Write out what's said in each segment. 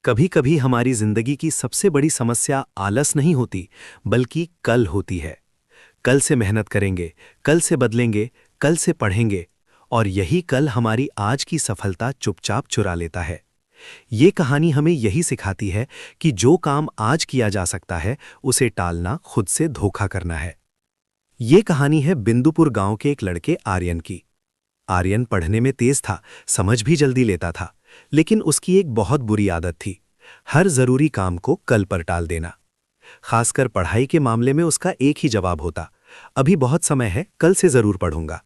कभी कभी हमारी जिंदगी की सबसे बड़ी समस्या आलस नहीं होती, बल्कि कल होती है। कल से मेहनत करेंगे, कल से बदलेंगे, कल से पढ़ेंगे, और यही कल हमारी आज की सफलता चुपचाप चुरा लेता है। ये कहानी हमें यही सिखाती है कि जो काम आज किया जा सकता है, उसे टालना खुद से धोखा करना है। ये कहानी है बिंदुपुर गांव के एक लड़के आर्यन की। आर्यन पढ़ने में तेज था, समझ भी जल्दी लेता था, लेकिन उसकी एक बहुत बुरी आदत थी, हर जरूरी काम को कल पर टाल देना। खासकर पढ़ाई के मामले में उसका एक ही जवाब होता, अभी बहुत समय है, कल से जरूर पढ़ूंगा।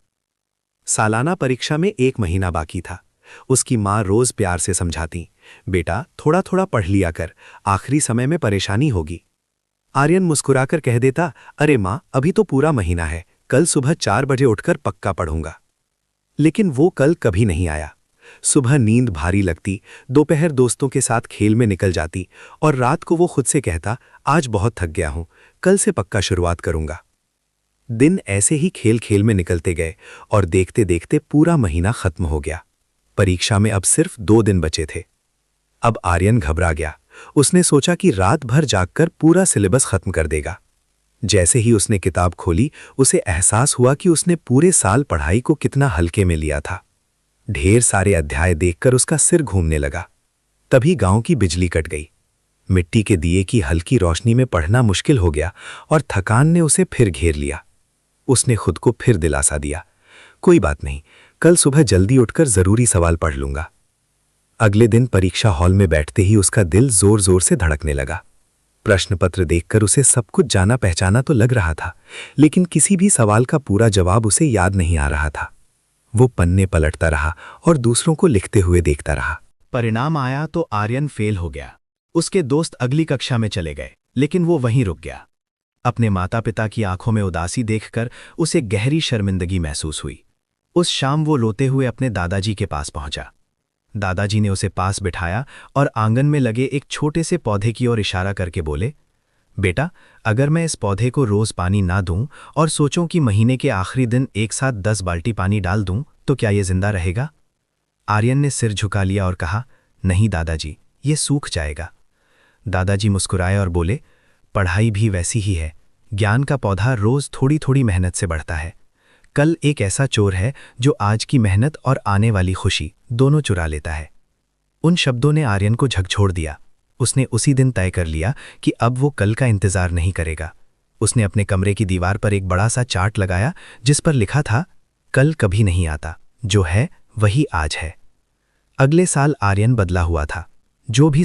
सालाना परीक्षा में 1 महीना बाकी था। उसकी माँ रोज प्यार से समझाती, बेटा थोड़ा थोड़ा पढ़ लिया कर, आखिरी समय में परेशानी होगी। आर्यन मुस्कुराकर कह देता, अरे माँ, अभी तो पूरा महीना है, कल सुबह 4 बजे उठकर पक्का पढ़ूंगा। लेकिन वो कल कभी नहीं आया। सुबह नींद भारी लगती, दोपहर दोस्तों के साथ खेल में निकल जाती, और रात को वो खुद से कहता, आज बहुत थक गया हूं, कल से पक्का शुरुआत करूंगा। दिन ऐसे ही खेल खेल में निकलते गए, और देखते देखते पूरा महीना खत्म हो गया। परीक्षा में अब सिर्फ 2 दिन बचे थे। अब आर्यन घबरा गया। उसने सोचा कि रात भर जागकर पूरा सिलेबस खत्म कर देगा। जैसे ही उसने किताब खोली, उसे एहसास हुआ कि उसने पूरे साल पढ़ाई को कितना हल्के में लिया था। ढेर सारे अध्याय देखकर उसका सिर घूमने लगा। तभी गांव की बिजली कट गई। मिट्टी के दिए की हल्की रोशनी में पढ़ना मुश्किल हो गया, और थकान ने उसे फिर घेर लिया। उसने खुद को फिर दिलासा दिया, कोई बात नहीं, कल सुबह जल्दी उठकर जरूरी सवाल पढ़ लूंगा। अगले दिन परीक्षा हॉल में बैठते ही उसका दिल जोर जोर से धड़कने लगा। प्रश्न पत्र देखकर उसे सब कुछ जाना पहचाना तो लग रहा था, लेकिन किसी भी सवाल का पूरा जवाब उसे याद नहीं आ रहा था। वो पन्ने पलटता रहा और दूसरों को लिखते हुए देखता रहा। परिणाम आया तो आर्यन फेल हो गया। उसके दोस्त अगली कक्षा में चले गए, लेकिन वो वहीं रुक गया। अपने माता पिता की आंखों में उदासी देखकर उसे गहरी शर्मिंदगी महसूस हुई। उस शाम वो रोते हुए अपने दादाजी के पास पहुंचा। दादाजी ने उसे पास बिठाया और आंगन में लगे एक छोटे से पौधे की ओर इशारा करके बोले, बेटा, अगर मैं इस पौधे को रोज पानी ना दूं और सोचूं कि महीने के आखिरी दिन एक साथ 10 बाल्टी पानी डाल दूं, तो क्या ये जिंदा रहेगा? आर्यन ने सिर झुका लिया और कहा, नहीं दादाजी, ये सूख जाएगा। दादाजी मुस्कुराए और बोले, पढ़ाई भी वैसी ही है, ज्ञान का पौधा रोज थोड़ी थोड़ी मेहनत से बढ़ता है। कल एक ऐसा चोर है जो आज की मेहनत और आने वाली खुशी दोनों चुरा लेता है। उन शब्दों ने आर्यन को झकझोर दिया। उसने उसी दिन तय कर लिया कि अब वो कल का इंतजार नहीं करेगा। उसने अपने कमरे की दीवार पर एक बड़ा सा चार्ट लगाया, जिस पर लिखा था, कल कभी नहीं आता, जो है वही आज है। अगले साल आर्यन बदला हुआ था। जो भी